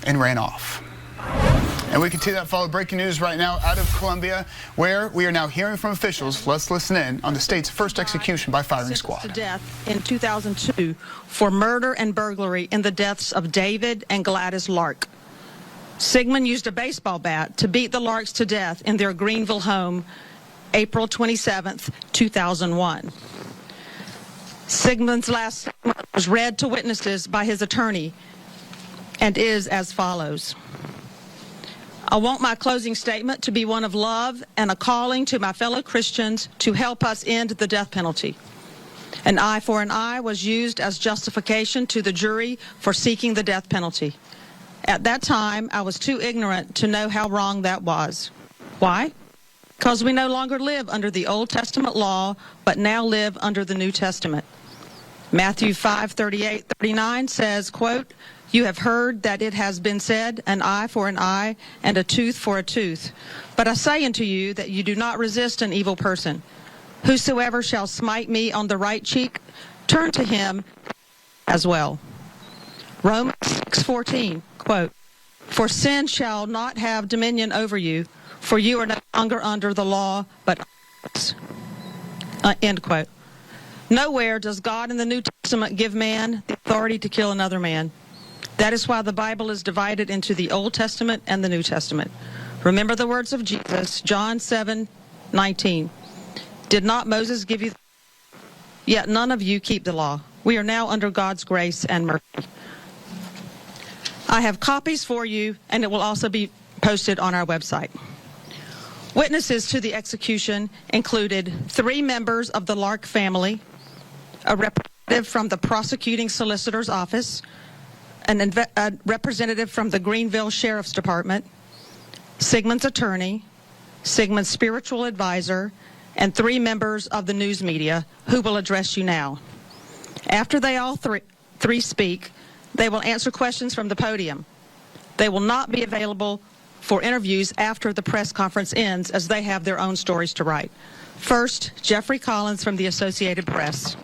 and ran off. And we continue that follow breaking news right now out of Columbia, where we are now hearing from officials. Let's listen in on the state's first execution by firing squad. To death in 2002 for murder and burglary in the deaths of David and Gladys Lark. Sigmon used a baseball bat to beat the Larks to death in their Greenville home, April 27th, 2001. Sigmon's last statement was read to witnesses by his attorney and is as follows. I want my closing statement to be one of love and a calling to my fellow Christians to help us end the death penalty. An eye for an eye was used as justification to the jury for seeking the death penalty. At that time, I was too ignorant to know how wrong that was. Why? Because we no longer live under the Old Testament law, but now live under the New Testament. Matthew 5:38-39 says, quote, "You have heard that it has been said, an eye for an eye and a tooth for a tooth. But I say unto you that you do not resist an evil person. Whosoever shall smite me on the right cheek, turn to him as well." Romans 6:14, quote, "For sin shall not have dominion over you, for you are no longer under the law, but end quote. Nowhere does God in the New Testament give man the authority to kill another man. That is why the Bible is divided into the Old Testament and the New Testament. Remember the words of Jesus, John 7:19. Did not Moses give you, yet none of you keep the law. We are now under God's grace and mercy. I have copies for you, and it will also be posted on our website. Witnesses to the execution included 3 members of the Lark family, a representative from the prosecuting solicitor's office, a representative from the Greenville Sheriff's Department, Sigmon's attorney, Sigmon's spiritual advisor, and 3 members of the news media who will address you now. After they all three speak, they will answer questions from the podium. They will not be available for interviews after the press conference ends, as they have their own stories to write. First, Jeffrey Collins from the Associated Press.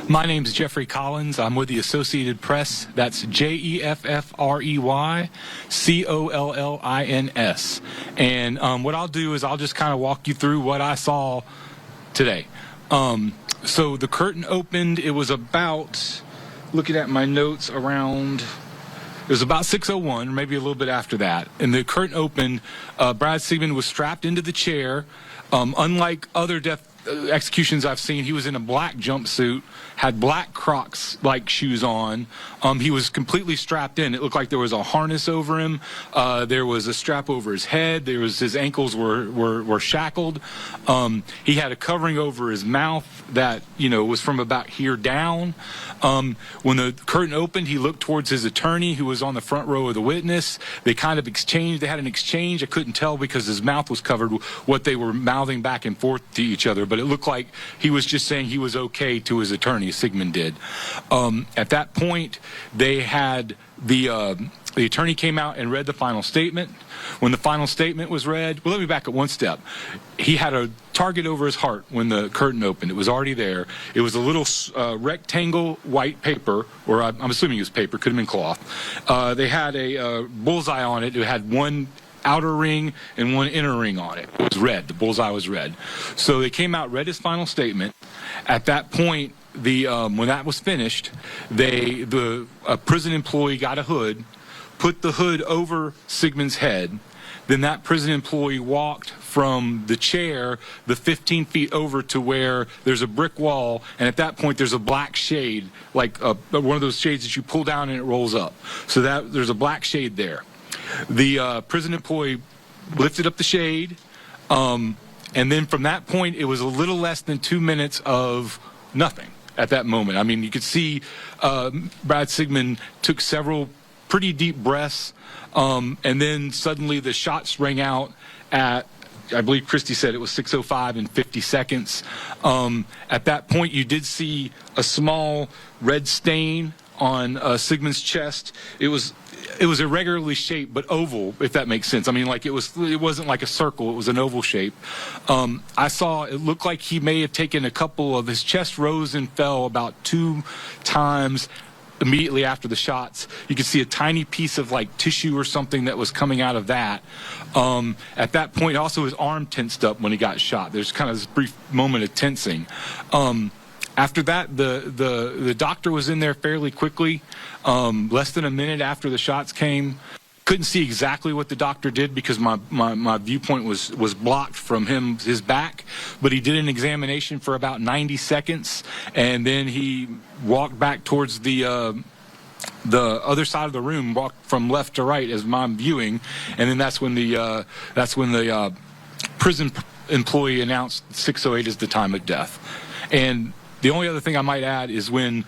My name is Jeffrey Collins. I'm with the Associated Press. That's JEFFREYCOLLINS. And what I'll do is I'll just kind of walk you through what I saw today. So the curtain opened. It was about, looking at my notes, around, it was about 6:01, or maybe a little bit after that. And the curtain opened. Brad Sigmon was strapped into the chair. Unlike other executions I've seen, he was in a black jumpsuit, had black Crocs-like shoes on. He was completely strapped in. It looked like there was a harness over him. There was a strap over his head. His ankles were shackled. He had a covering over his mouth that, was from about here down. When the curtain opened, he looked towards his attorney, who was on the front row of the witness. They kind of exchanged. They had an exchange. I couldn't tell because his mouth was covered what they were mouthing back and forth to each other, but it looked like he was just saying he was okay to his attorney, Sigmon did. At that point, they had the attorney came out and read the final statement. When the final statement was read, well, let me back up one step. He had a target over his heart when the curtain opened. It was already there. It was a little rectangle white paper, or I'm assuming it was paper, could have been cloth. They had a bullseye on it. It had one outer ring and one inner ring on it. It was red. The bullseye was red. So they came out, read his final statement. At that point, when that was finished, the prison employee got a hood, put the hood over Sigmon's head. Then that prison employee walked from the chair the 15 feet over to where there's a brick wall, and at that point there's a black shade, like one of those shades that you pull down and it rolls up. So there's a black shade there. The prison employee lifted up the shade, and then from that point it was a little less than 2 minutes of nothing at that moment. I mean, you could see Brad Sigmon took several pretty deep breaths, and then suddenly the shots rang out at, I believe Christy said it was 6:05 and 50 seconds. At that point, you did see a small red stain on Sigmon's chest. It was it was irregularly shaped, but oval, if that makes sense. I mean, like it wasn't like a circle; it was an oval shape. I saw it looked like he may have taken a couple of his chest rose and fell about 2 times immediately after the shots. You could see a tiny piece of like tissue or something that was coming out of that. At that point, also his arm tensed up when he got shot. There's kind of this brief moment of tensing. After that, the doctor was in there fairly quickly, less than a minute after the shots came. Couldn't see exactly what the doctor did because my viewpoint was blocked from his back, but he did an examination for about 90 seconds, and then he walked back towards the other side of the room, walked from left to right as I'm viewing, and then that's when the prison employee announced 6:08 is the time of death. And the only other thing I might add is when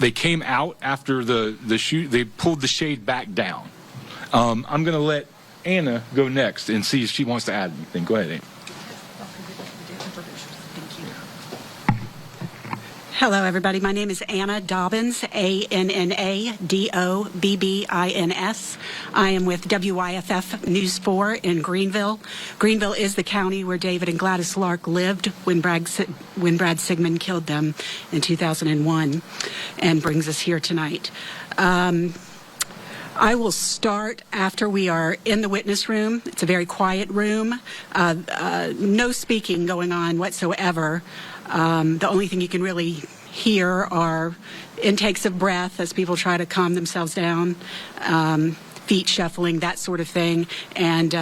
they came out after the shoot, they pulled the shade back down. I'm going to let Anna go next and see if she wants to add anything. Go ahead, Anna. Hello, everybody. My name is Anna Dobbins, ANNADOBBINS. I am with WYFF News 4 in Greenville. Greenville is the county where David and Gladys Lark lived when Brad Sigmon killed them in 2001, and brings us here tonight. I will start after we are in the witness room. It's a very quiet room. No speaking going on whatsoever. The only thing you can really hear are intakes of breath as people try to calm themselves down, feet shuffling, that sort of thing, and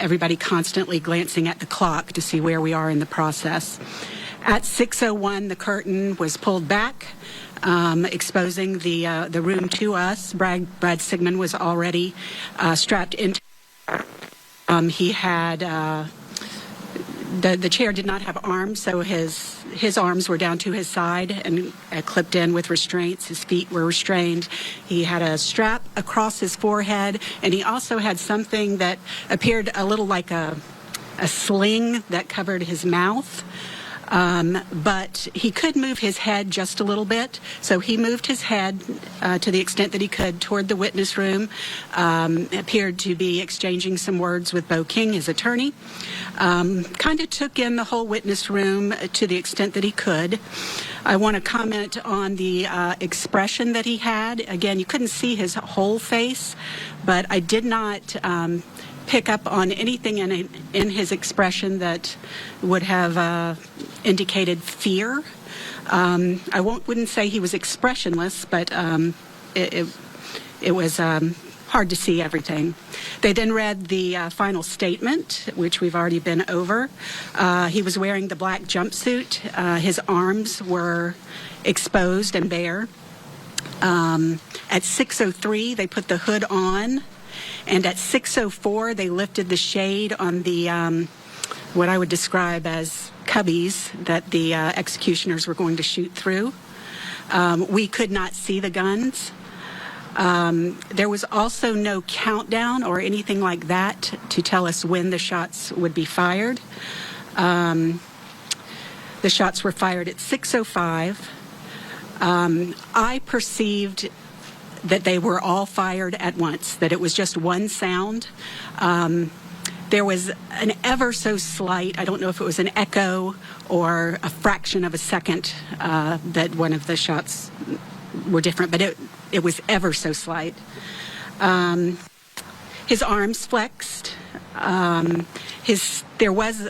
everybody constantly glancing at the clock to see where we are in the process. At 6:01, the curtain was pulled back, exposing the room to us. Brad Sigmon was already strapped into. He had. The chair did not have arms, so his arms were down to his side and clipped in with restraints. His feet were restrained. He had a strap across his forehead, and he also had something that appeared a little like a sling that covered his mouth. But he could move his head just a little bit, so he moved his head to the extent that he could toward the witness room, appeared to be exchanging some words with Bo King, his attorney, kind of took in the whole witness room to the extent that he could. I want to comment on the expression that he had. Again, you couldn't see his whole face, but I did not pick up on anything in his expression that would have indicated fear. I wouldn't say he was expressionless, but it was hard to see everything. They then read the final statement, which we've already been over. He was wearing the black jumpsuit. His arms were exposed and bare. At 6:03, they put the hood on. And at 6:04, they lifted the shade on the, what I would describe as cubbies that the executioners were going to shoot through. We could not see the guns. There was also no countdown or anything like that to tell us when the shots would be fired. The shots were fired at 6:05. I perceived that they were all fired at once, that it was just one sound. There was an ever so slight, I don't know if it was an echo or a fraction of a second that one of the shots were different, but it was ever so slight. His arms flexed. There was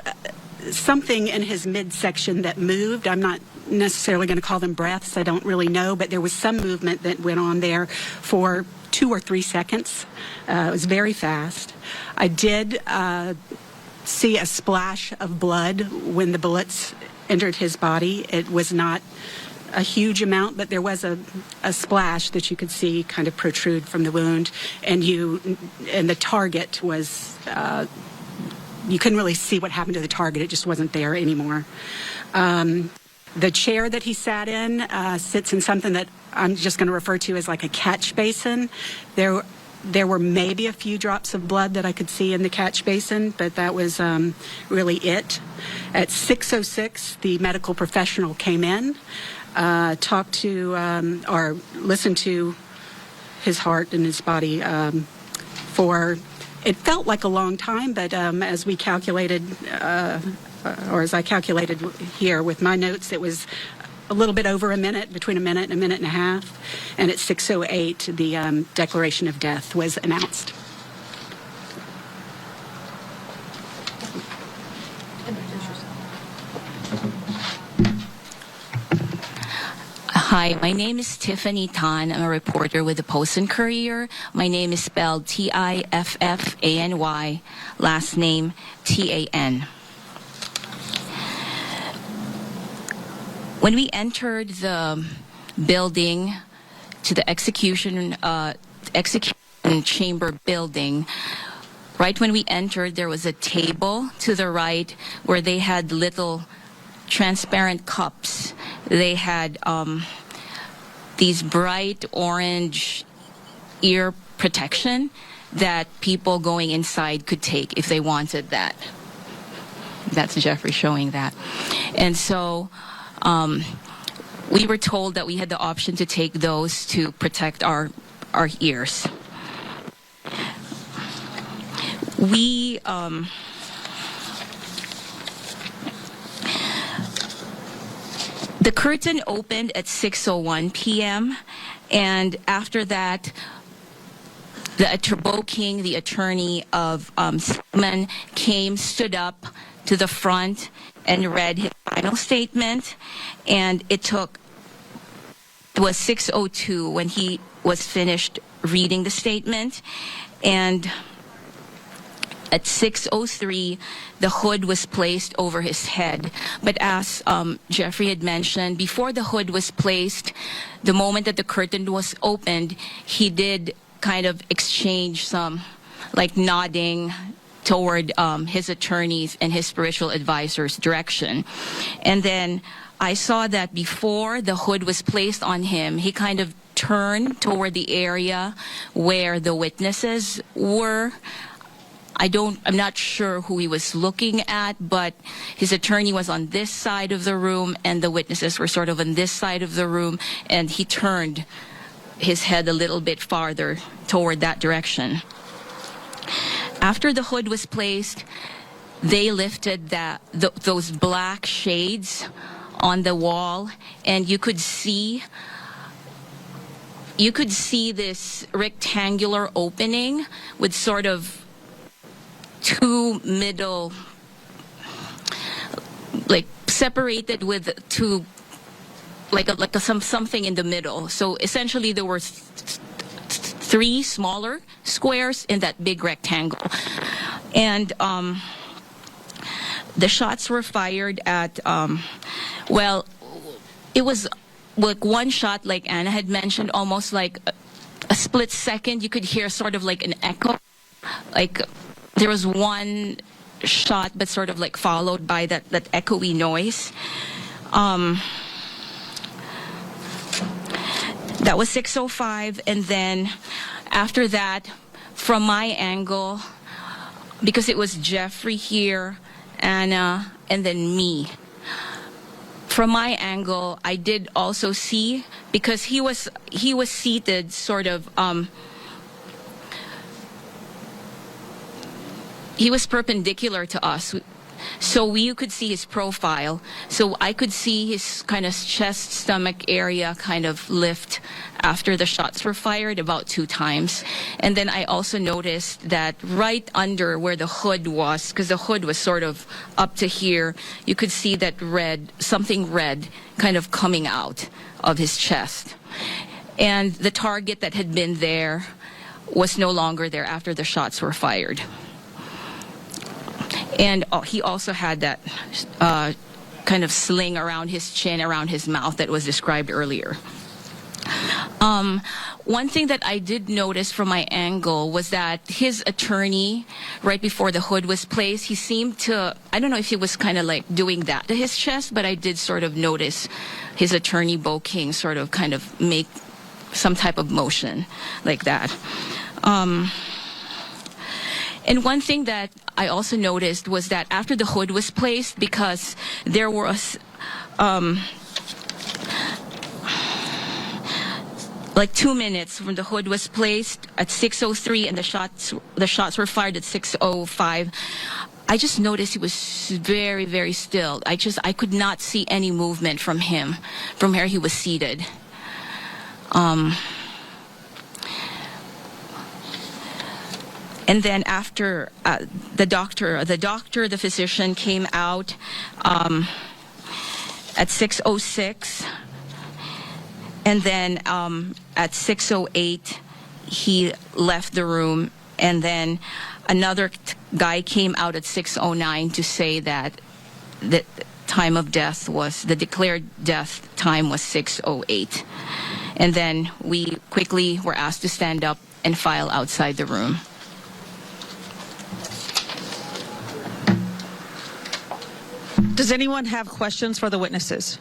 something in his midsection that moved. I'm not necessarily going to call them breaths. I don't really know, but there was some movement that went on there for 2 or 3 seconds. It was very fast. I did see a splash of blood when the bullets entered his body. It was not a huge amount, but there was a splash that you could see kind of protrude from the wound, and the target was you couldn't really see what happened to the target. It just wasn't there anymore. The chair that he sat in sits in something that I'm just going to refer to as like a catch basin. There There were maybe a few drops of blood that I could see in the catch basin, but that was really it. At 6:06, the medical professional came in, talked to or listened to his heart and his body for, it felt like a long time, but as we calculated, or as I calculated here with my notes, it was a little bit over a minute, between a minute and a half. And at 6:08, the declaration of death was announced. Hi, my name is Tiffany Tan. I'm a reporter with the Post and Courier. My name is spelled Tiffany, last name Tan. When we entered the building to the execution chamber building, right when we entered, there was a table to the right where they had little transparent cups. They had these bright orange ear protection that people going inside could take if they wanted that. That's Jeffrey showing that. And so we were told that we had the option to take those to protect our ears. We the curtain opened at 6:01 p.m. and after that, Bo King, the attorney of Sigmon, stood up to the front and read his final statement. And it was 6:02 when he was finished reading the statement. And at 6:03, the hood was placed over his head. But as Jeffrey had mentioned, before the hood was placed, the moment that the curtain was opened, he did kind of exchange some, like, nodding toward his attorneys and his spiritual advisor's direction. And then I saw that before the hood was placed on him, he kind of turned toward the area where the witnesses were. I'm not sure who he was looking at, but his attorney was on this side of the room and the witnesses were sort of on this side of the room, and he turned his head a little bit farther toward that direction. After the hood was placed, they lifted those black shades on the wall, and you could see this rectangular opening with sort of two middle, like separated with two, something in the middle. So essentially there were three smaller squares in that big rectangle. And the shots were fired at, it was like one shot, like Anna had mentioned, almost like a split second. You could hear sort of like an echo. Like there was one shot, but sort of like followed by that echoey noise. That was 6:05, and then after that, from my angle, because it was Jeffrey here, Anna, and then me. From my angle, I did also see, because he was seated sort of, he was perpendicular to us. So you could see his profile. So I could see his kind of chest, stomach area kind of lift after the shots were fired about 2 times. And then I also noticed that right under where the hood was, because the hood was sort of up to here, you could see that something red kind of coming out of his chest. And the target that had been there was no longer there after the shots were fired. And he also had that kind of sling around his chin, around his mouth that was described earlier. One thing that I did notice from my angle was that his attorney, right before the hood was placed, he seemed to, I don't know if he was kind of like doing that to his chest, but I did sort of notice his attorney, Bo King, sort of kind of make some type of motion like that. And one thing that I also noticed was that after the hood was placed, because there was like 2 minutes when the hood was placed at 6:03 and the shots were fired at 6:05. I just noticed he was very, very still. I could not see any movement from him, from where he was seated. And then after the physician came out at 6:06, and then at 6:08 he left the room, and then another guy came out at 6:09 to say that the time of death was, the declared death time was 6:08. And then we quickly were asked to stand up and file outside the room. Does anyone have questions for the witnesses?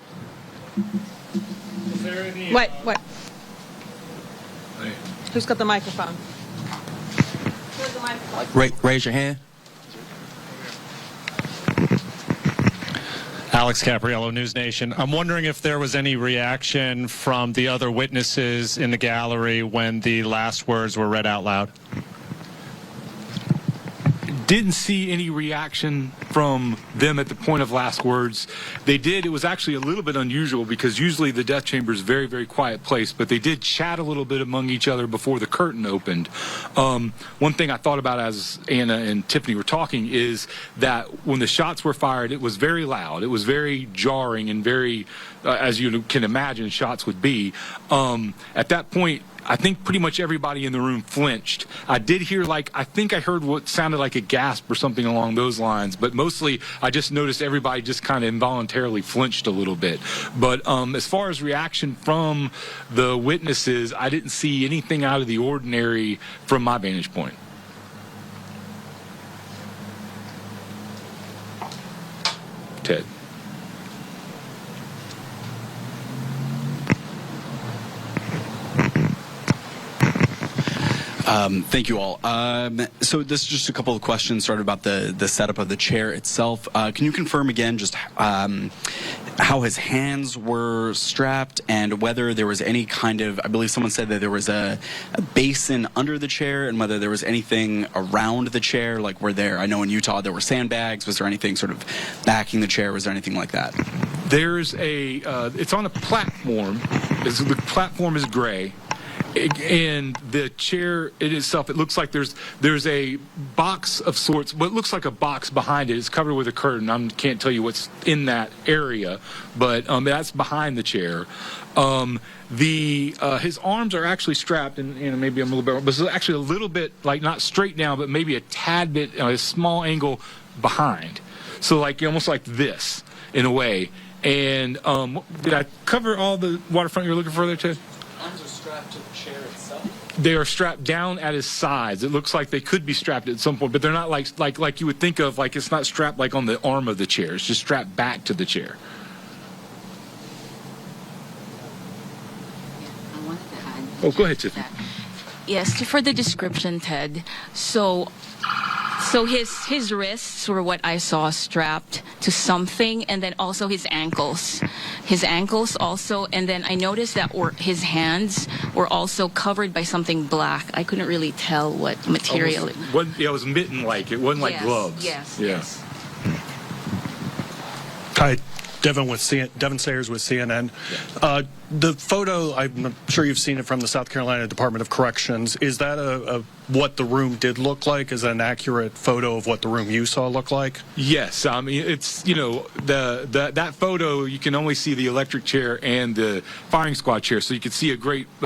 Is there any, Wait. Who's got the microphone? Where's the microphone? Raise your hand. Alex Capriello, News Nation. I'm wondering if there was any reaction from the other witnesses in the gallery when the last words were read out loud. Didn't see any reaction from them at the point of last words. They did. It was actually a little bit unusual because usually the death chamber is a very, very quiet place, but they did chat a little bit among each other before the curtain opened. One thing I thought about as Anna and Tiffany were talking is that when the shots were fired, it was very loud. It was very jarring and very, as you can imagine, shots would be. At that point, I think pretty much everybody in the room flinched. I did hear, I think I heard what sounded like a gasp or something along those lines, but mostly I just noticed everybody just kind of involuntarily flinched a little bit. But as far as reaction from the witnesses, I didn't see anything out of the ordinary from my vantage point. Ted. Thank you all. So this is just a couple of questions sort of about the setup of the chair itself. Can you confirm again just how his hands were strapped and whether there was any kind of, I believe someone said that there was a basin under the chair, and whether there was anything around the chair, like were there, I know in Utah there were sandbags, was there anything sort of backing the chair, was there anything like that? There's it's on a platform. The platform is gray. And the chair in itself, it looks like there's a box of sorts, what looks like a box behind it. It's covered with a curtain. I can't tell you what's in that area, but that's behind the chair. His arms are actually strapped, and maybe I'm a little bit, but it's actually a little bit, not straight down, but maybe a tad bit, a small angle behind. So almost like this, in a way. And did I cover all the waterfront you're looking for there, Ted? Arms are strapped to the chair itself? They are strapped down at his sides. It looks like they could be strapped at some point, but they're not like you would think of, it's not strapped on the arm of the chair. It's just strapped back to the chair. I wanted to add. Oh, go ahead, Tiffany. Yes, for the description, Ted. So his wrists were what I saw strapped to something, and then also his ankles. His ankles also, and then I noticed that his hands were also covered by something black. I couldn't really tell what material. It was mitten-like. It wasn't like gloves. Yes. Yeah. Yes. Hi, Devin Sayers with CNN. The photo, I'm sure you've seen it from the South Carolina Department of Corrections. Is that what the room did look like? Is that an accurate photo of what the room you saw look like? Yes, I mean it's that photo you can only see the electric chair and the firing squad chair, so you can see a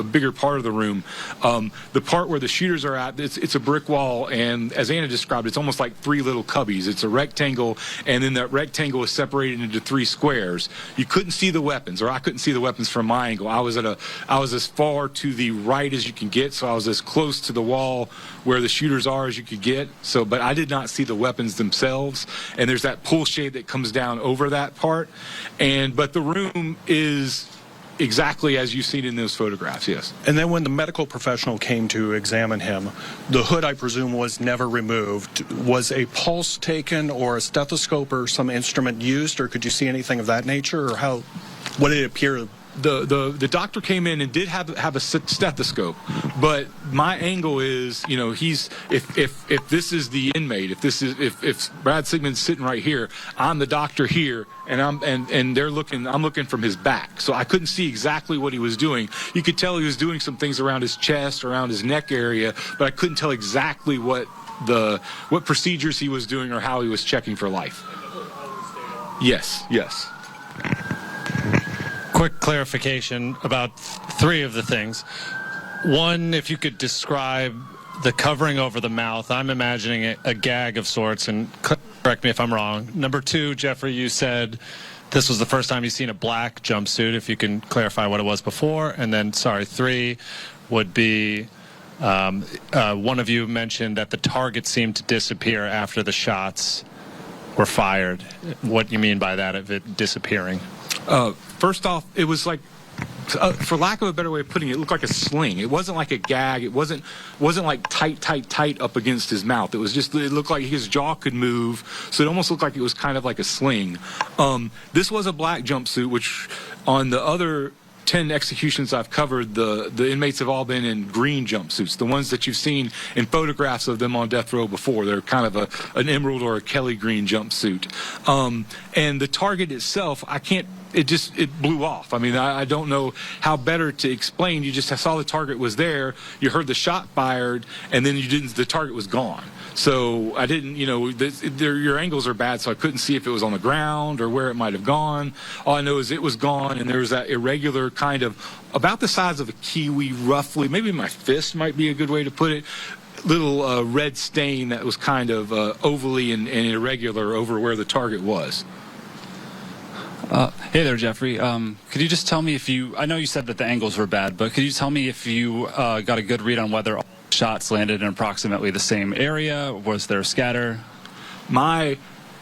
bigger part of the room. The part where the shooters are at, it's a brick wall, and as Anna described, it's almost like three little cubbies. It's a rectangle, and then that rectangle is separated into three squares. You couldn't see the weapons, or I couldn't see the weapons from my angle. I was as far to the right as you can get, so I was as close to the wall where the shooters are as you could get. But I did not see the weapons themselves. And there's that pull shade that comes down over that part. But the room is exactly as you've seen in those photographs, yes. And then when the medical professional came to examine him, the hood, I presume, was never removed. Was a pulse taken or a stethoscope or some instrument used, or could you see anything of that nature, or what did it appear? The doctor came in and did have a stethoscope, but my angle is, you know, if this is the inmate, if Brad Sigmon's sitting right here, I'm the doctor here, and I'm looking from his back, so I couldn't see exactly what he was doing. You could tell he was doing some things around his chest, around his neck area, but I couldn't tell exactly what procedures he was doing or how he was checking for life. Yes. Quick clarification about 3 of the things. One, if you could describe the covering over the mouth. I'm imagining a gag of sorts, and correct me if I'm wrong. Number 2, Jeffrey, you said this was the first time you've seen a black jumpsuit. If you can clarify what it was before. And then, 3 would be one of you mentioned that the target seemed to disappear after the shots were fired. What you mean by that, of it disappearing? First off, it was like, for lack of a better way of putting it, it looked like a sling. It wasn't like a gag. It wasn't like tight up against his mouth. It was just, it looked like his jaw could move, so it almost looked like it was kind of like a sling. This was a black jumpsuit, which on the other 10 executions I've covered, the inmates have all been in green jumpsuits, the ones that you've seen in photographs of them on death row before. They're kind of an emerald or a Kelly green jumpsuit. And the target itself, it blew off. I mean, I don't know how better to explain. You just saw the target was there, you heard the shot fired, and then the target was gone. So I didn't, your angles are bad, so I couldn't see if it was on the ground or where it might have gone. All I know is it was gone, and there was that irregular kind of, about the size of a kiwi, roughly, maybe my fist might be a good way to put it, little red stain that was kind of ovally and irregular over where the target was. Hey there, Jeffrey. Could you just tell me I know you said that the angles were bad, but could you tell me if you got a good read on whether all shots landed in approximately the same area? Was there a scatter?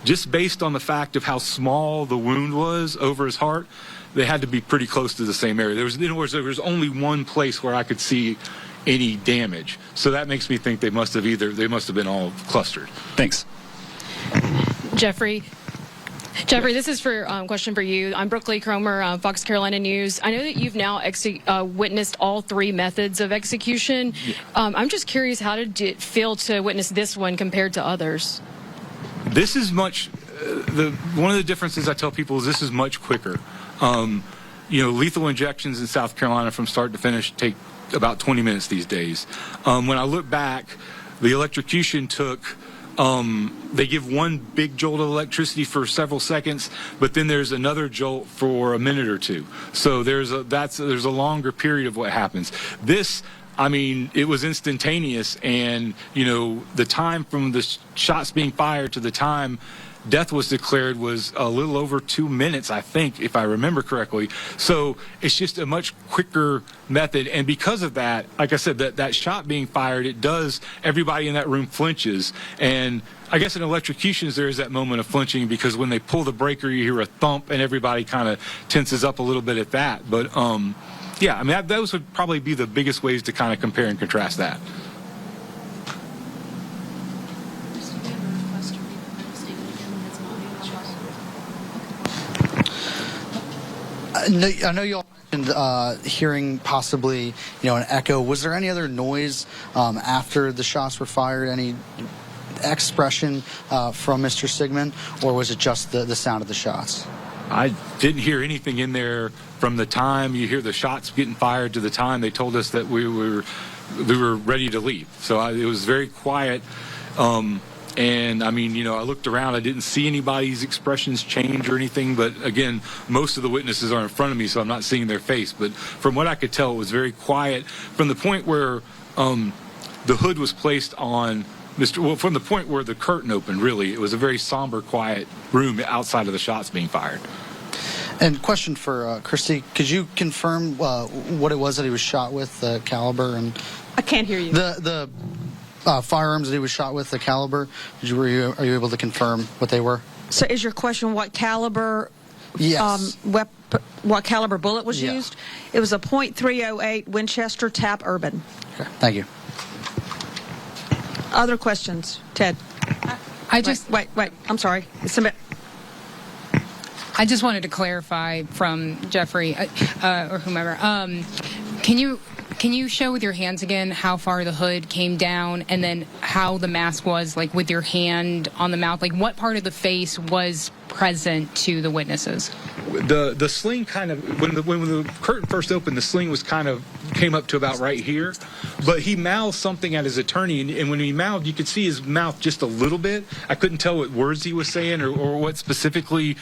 Just based on the fact of how small the wound was over his heart, they had to be pretty close to the same area. There was only one place where I could see any damage. So that makes me think they must have been all clustered. Thanks. Jeffrey, this is for question for you. I'm Brooke Lee Cromer, Fox Carolina News. I know that you've now witnessed all 3 methods of execution. Yeah. I'm just curious, how did it feel to witness this one compared to others? This is much. One of the differences I tell people is this is much quicker. Lethal injections in South Carolina from start to finish take about 20 minutes these days. When I look back, the electrocution took. They give one big jolt of electricity for several seconds, but then there's another jolt for a minute or 2. So there's a longer period of what happens. This, I mean, it was instantaneous, and the time from the shots being fired to the time death was declared was a little over 2 minutes, I think, if I remember correctly. So it's just a much quicker method. And because of that, like I said, that shot being fired, everybody in that room flinches. And I guess in electrocutions, there is that moment of flinching because when they pull the breaker, you hear a thump and everybody kind of tenses up a little bit at that. But yeah, I mean, those would probably be the biggest ways to kind of compare and contrast that. I know you all mentioned hearing possibly, an echo. Was there any other noise after the shots were fired? Any expression from Mr. Sigmon, or was it just the sound of the shots? I didn't hear anything in there from the time you hear the shots getting fired to the time they told us that we were ready to leave. So it was very quiet. And I mean, I looked around, I didn't see anybody's expressions change or anything, but again, most of the witnesses are in front of me, so I'm not seeing their face. But from what I could tell, it was very quiet. From the point where the hood was placed on from the point where the curtain opened, really, it was a very somber, quiet room outside of the shots being fired. And question for Christy, could you confirm what it was that he was shot with, the caliber? And I can't hear you. The firearms that he was shot with, the caliber, are you able to confirm what they were? So is your question what caliber yes. what caliber bullet was Yeah. used. It was a .308 Winchester Tap Urban. Okay, thank you. Other questions? Ted? I just Wait. I'm sorry. I just wanted to clarify from Jeffrey or whomever. Can you show with your hands again how far the hood came down, and then how the mask was, like with your hand on the mouth? Like what part of the face was present to the witnesses? The sling kind of, when the curtain first opened, the sling was kind of came up to about right here, but he mouthed something at his attorney, and when he mouthed, you could see his mouth just a little bit. I couldn't tell what words he was saying or what specifically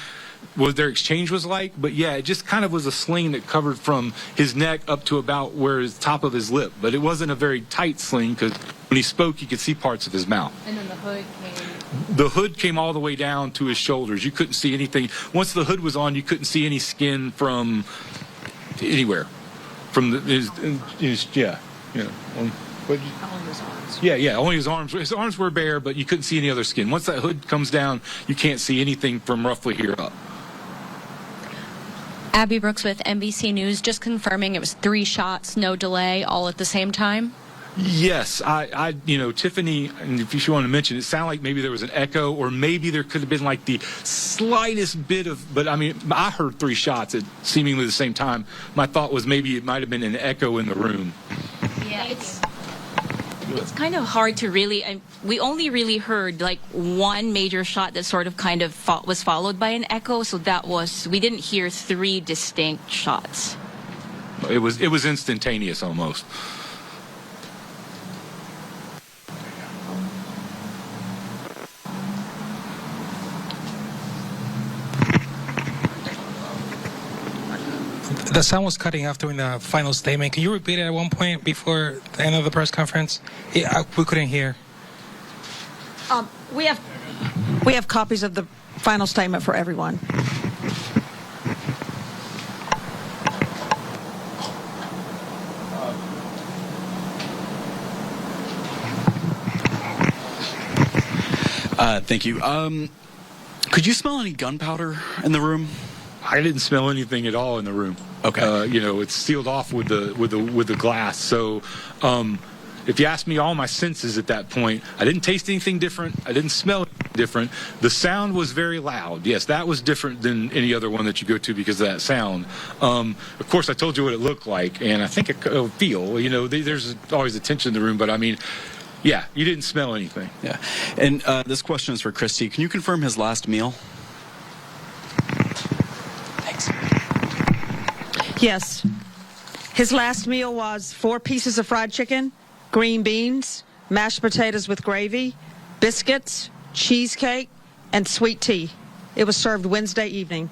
what their exchange was like, but yeah, it just kind of was a sling that covered from his neck up to about where his top of his lip, but it wasn't a very tight sling because when he spoke, you could see parts of his mouth. And then the hood came. The hood came all the way down to his shoulders. You couldn't see anything. Once the hood was on, you couldn't see any skin from anywhere. From his yeah. Only his arms. Yeah, only his arms. His arms were bare, but you couldn't see any other skin. Once that hood comes down, you can't see anything from roughly here up. Abby Brooks with NBC News, just confirming it was 3 shots, no delay, all at the same time? Yes, Tiffany, and if you want to mention, it sounded like maybe there was an echo, or maybe there could have been like the slightest bit of, but I mean, I heard 3 shots at seemingly the same time. My thought was maybe it might have been an echo in the room. Yeah, it's kind of hard to really, we only really heard like one major shot that sort of kind of was followed by an echo, so we didn't hear 3 distinct shots. It was instantaneous almost. The sound was cutting off during the final statement. Can you repeat it at one point before the end of the press conference? Yeah, we couldn't hear. We have copies of the final statement for everyone. Thank you. Could you smell any gunpowder in the room? I didn't smell anything at all in the room. Okay. It's sealed off with the glass. So, if you ask me all my senses at that point, I didn't taste anything different. I didn't smell anything different. The sound was very loud. Yes, that was different than any other one that you go to because of that sound. Of course, I told you what it looked like, and I think it could feel. There's always a tension in the room, but I mean, yeah, you didn't smell anything. Yeah. And this question is for Christy. Can you confirm his last meal? Yes. His last meal was 4 pieces of fried chicken, green beans, mashed potatoes with gravy, biscuits, cheesecake, and sweet tea. It was served Wednesday evening.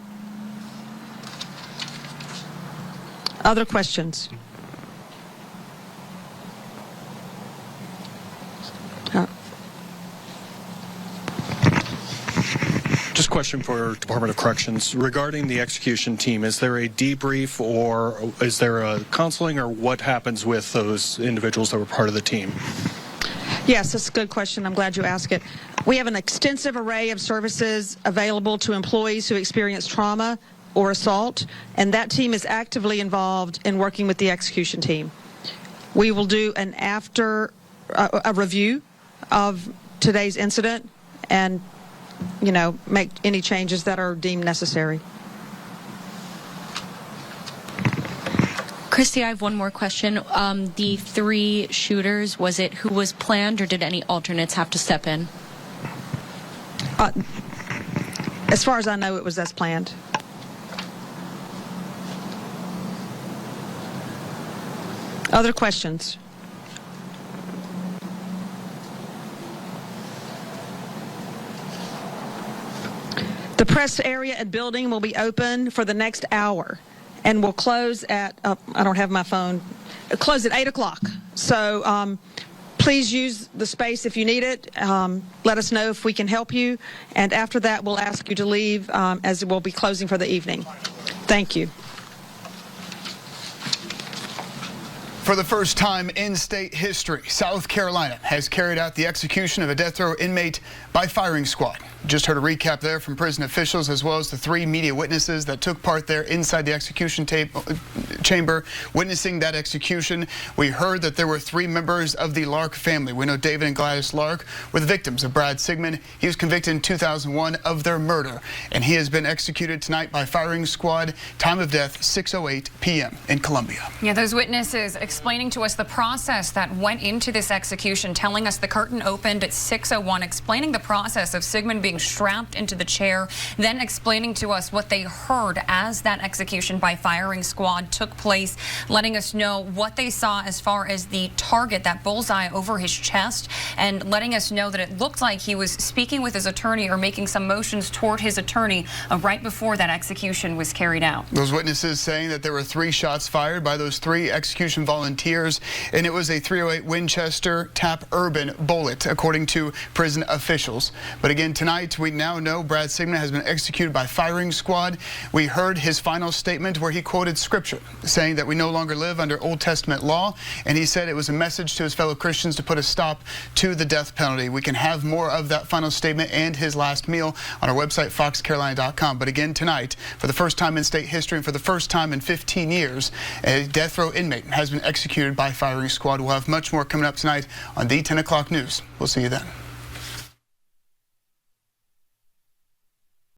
Other questions? Just a question for Department of Corrections. Regarding the execution team, is there a debrief or is there a counseling, or what happens with those individuals that were part of the team? Yes, that's a good question. I'm glad you asked it. We have an extensive array of services available to employees who experience trauma or assault, and that team is actively involved in working with the execution team. We will do an a review of today's incident and make any changes that are deemed necessary. Christy, I have one more question. The 3 shooters, was it who was planned, or did any alternates have to step in? As far as I know, it was as planned. Other questions? The press area and building will be open for the next hour and will close at, I don't have my phone, close at 8 o'clock. So please use the space if you need it. Let us know if we can help you. And after that, we'll ask you to leave as we'll be closing for the evening. Thank you. For the first time in state history, South Carolina has carried out the execution of a death row inmate by firing squad. Just heard a recap there from prison officials, as well as the 3 media witnesses that took part there inside the execution chamber, witnessing that execution. We heard that there were 3 members of the Lark family. We know David and Gladys Lark were the victims of Brad Sigmon. He was convicted in 2001 of their murder, and he has been executed tonight by firing squad. Time of death, 6:08 p.m. in Columbia. Yeah, those witnesses explaining to us the process that went into this execution, telling us the curtain opened at 6:01, explaining the process of Sigmon being strapped into the chair, then explaining to us what they heard as that execution by firing squad took place, letting us know what they saw as far as the target, that bullseye over his chest, and letting us know that it looked like he was speaking with his attorney or making some motions toward his attorney right before that execution was carried out. Those witnesses saying that there were 3 shots fired by those 3 execution volunteers, and it was a .308 Winchester Tap Urban bullet, according to prison officials. But again, tonight we now know Brad Sigmon has been executed by firing squad. We heard his final statement where he quoted scripture, saying that we no longer live under Old Testament law, and he said it was a message to his fellow Christians to put a stop to the death penalty. We can have more of that final statement and his last meal on our website, foxcarolina.com. But again, tonight, for the first time in state history and for the first time in 15 years, a death row inmate has been executed by firing squad. We'll have much more coming up tonight on the 10 o'clock news. We'll see you then.